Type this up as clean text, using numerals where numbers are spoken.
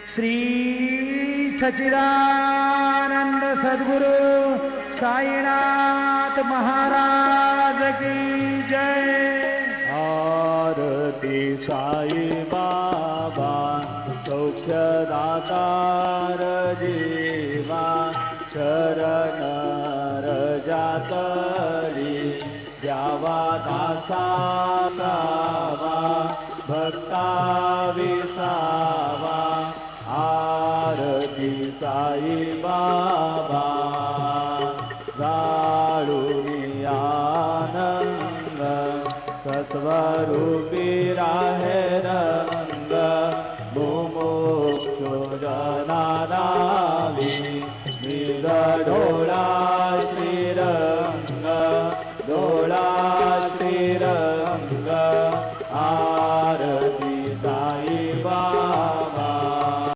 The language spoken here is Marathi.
श्री सच्चिदानंद सद्गुरु साईनाथ महाराज की जय। आरती साई बाबा सौख्यदातार जीवा चरण रजातली द्यावा दासावा भक्ता विसावा। आरती साई बाबा